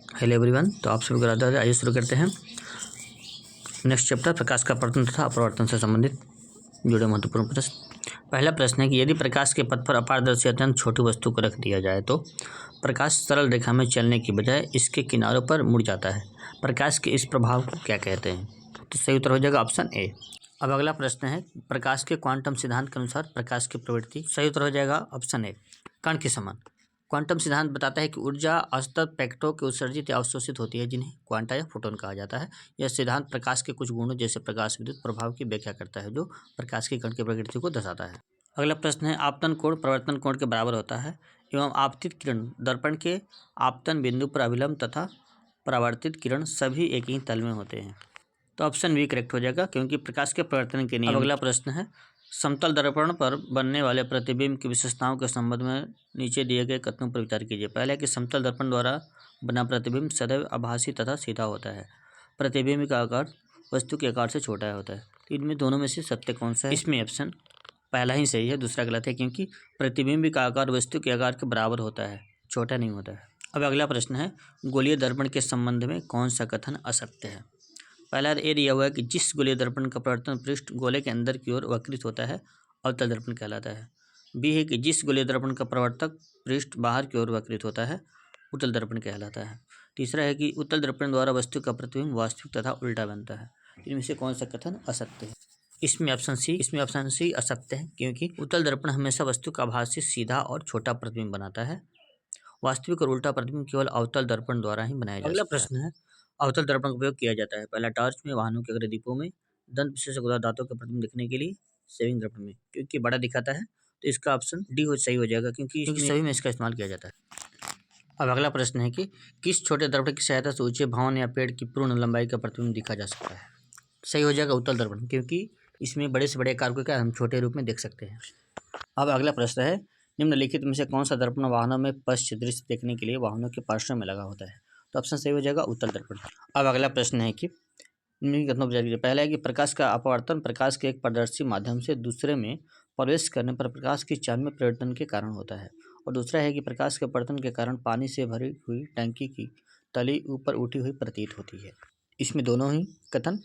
Hello everyone, तो आप सभी को राधे राधे। आइए शुरू करते हैं नेक्स्ट चैप्टर, प्रकाश का अपवर्तन तथा अपवर्तन से संबंधित जुड़े महत्वपूर्ण प्रश्न। पहला प्रश्न है कि यदि प्रकाश के पथ पर अपारदर्शी अत्यंत छोटी वस्तु को रख दिया जाए तो प्रकाश सरल रेखा में चलने की बजाय इसके किनारों पर मुड़ जाता है। प्रकाश के इस प्रभाव को क्या कहते हैं? तो सही उत्तर हो जाएगा ऑप्शन ए। अब अगला प्रश्न है, प्रकाश के क्वांटम सिद्धांत के अनुसार प्रकाश की प्रवृत्ति। सही उत्तर हो जाएगा ऑप्शन ए, कण के समान। क्वांटम सिद्धांत बताता है कि ऊर्जा असतत पैकेटों के उत्सर्जित या अवशोषित होती है, जिन्हें क्वांटा या फोटोन कहा जाता है। यह सिद्धांत प्रकाश के कुछ गुणों जैसे प्रकाश विद्युत प्रभाव की व्याख्या करता है, जो प्रकाश के कण की प्रकृति को दर्शाता है। अगला प्रश्न है, आपतन कोण प्रवर्तन कोण के बराबर होता है एवं आपतित किरण दर्पण के आपतन बिंदु पर अभिलंब तथा परावर्तित किरण सभी एक ही तल में होते हैं। तो ऑप्शन बी करेक्ट हो जाएगा, क्योंकि प्रकाश के प्रवर्तन के नियम। अगला प्रश्न है, समतल दर्पण पर बनने वाले प्रतिबिंब की विशेषताओं के संबंध में नीचे दिए गए कथनों पर विचार कीजिए। पहला है कि समतल दर्पण द्वारा बना प्रतिबिंब सदैव आभासी तथा सीधा होता है। प्रतिबिंब का आकार वस्तु के आकार से छोटा होता है। तो इनमें दोनों में से सत्य कौन सा है? इसमें ऑप्शन पहला ही सही है, दूसरा गलत है, क्योंकि प्रतिबिंब का आकार वस्तु के आकार के बराबर होता है, छोटा नहीं होता है। अब अगला प्रश्न है, गोलीय दर्पण के संबंध में कौन सा कथन असत्य है? पहला ए दिया हुआ है कि जिस गोलीय दर्पण का प्रवर्तन पृष्ठ गोले के अंदर की ओर वक्रित होता है अवतल दर्पण कहलाता है। बी है कि जिस गोलीय दर्पण का प्रवर्तक पृष्ठ बाहर की ओर वक्रित होता है उत्तल दर्पण कहलाता है। तीसरा है कि उत्तल दर्पण द्वारा वस्तु का प्रतिबिंब वास्तविक तथा उल्टा बनता है। इनमें से कौन सा कथन असत्य है? इसमें ऑप्शन सी असत्य है, क्योंकि उत्तल दर्पण हमेशा वस्तु का आभासी सीधा और छोटा प्रतिबिंब बनाता है। वास्तविक और उल्टा प्रतिबिंब केवल अवतल दर्पण द्वारा ही बनाया जा सकता है। अगला प्रश्न है, अवतल दर्पण का उपयोग किया जाता है। पहला टॉर्च में, वाहनों के अग्र दीपों में, दंत विशेषज्ञ द्वारा दांतों के प्रतिबिंब दिखने के लिए, सेविंग दर्पण में, क्योंकि बड़ा दिखाता है। तो इसका ऑप्शन डी सही हो जाएगा, क्योंकि सभी में इसका इस्तेमाल किया जाता है। अब अगला प्रश्न है कि किस छोटे दर्पण की सहायता से ऊंचे भवन या पेड़ की पूर्ण लंबाई का प्रतिबिंब दिखा जा सकता है? सही हो जाएगा उत्तल दर्पण, क्योंकि इसमें बड़े से बड़े आकार को क्या हम छोटे रूप में देख सकते हैं। अब अगला प्रश्न है, निम्नलिखित में से कौन सा दर्पण वाहनों में पश्च दृश्य देखने के लिए वाहनों के पार्श्व में लगा होता है? तो ऑप्शन सही हो जाएगा उत्तल दर्पण। अब अगला प्रश्न है कि पहला है कि प्रकाश का अपवर्तन प्रकाश के एक पारदर्शी माध्यम से दूसरे में प्रवेश करने पर प्रकाश की चाल में परिवर्तन के कारण होता है। और दूसरा है कि प्रकाश के अपवर्तन के कारण पानी से भरी हुई टंकी की तली ऊपर उठी हुई प्रतीत होती है। इसमें दोनों ही कथन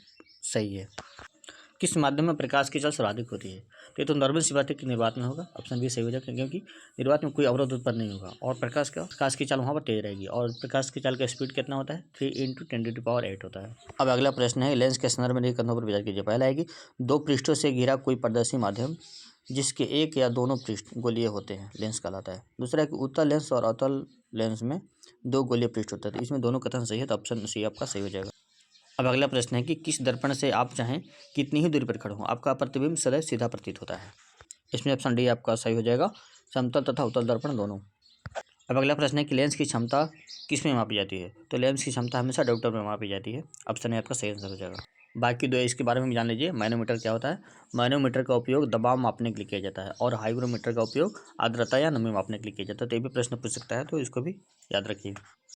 सही है। किस माध्यम में प्रकाश की चाल सर्वाधिक होती है? तो ये तो नॉर्मल सी बात है कि निर्वात में होगा। ऑप्शन बी सही हो जाएगा, क्योंकि निर्वात में कोई अवरोध उत्पन्न नहीं होगा और प्रकाश की चाल वहाँ पर तेज रहेगी। और प्रकाश की चाल का स्पीड कितना होता है? 3 × 10⁸ होता है। अब अगला प्रश्न है, लेंस के संदर्भ में कथनों पर विचार कीजिए। पहला है कि दो पृष्ठों से घिरा कोई पारदर्शी माध्यम जिसके एक या दोनों पृष्ठ गोलीय होते हैं लेंस कहलाता है। दूसरा है कि उत्तल लेंस और अवतल लेंस में दो गोलीय पृष्ठ होते हैं। तो इसमें दोनों कथन सही है, तो ऑप्शन सी आपका सही हो जाएगा। अब अगला प्रश्न है कि किस दर्पण से आप चाहें कितनी ही दूरी पर खड़े हों आपका प्रतिबिंब सदैव सीधा प्रतीत होता है? इसमें ऑप्शन डी आपका सही हो जाएगा, समतल तथा उत्तल दर्पण दोनों। अब अगला प्रश्न है कि लेंस की क्षमता किस में मापी जाती है? तो लेंस की क्षमता हमेशा डायोप्टर में मापी जाती है। ऑप्शन ए आपका सही आंसर हो जाएगा। बाकी दो इसके बारे में भी जान लीजिए। मैनोमीटर क्या होता है? मैनोमीटर का उपयोग दबाव मापने के लिए किया जाता है और हाइग्रोमीटर का उपयोग आर्द्रता या नमी मापने के लिए किया जाता है। तो ये भी प्रश्न पूछ सकता है, तो इसको भी याद रखिए।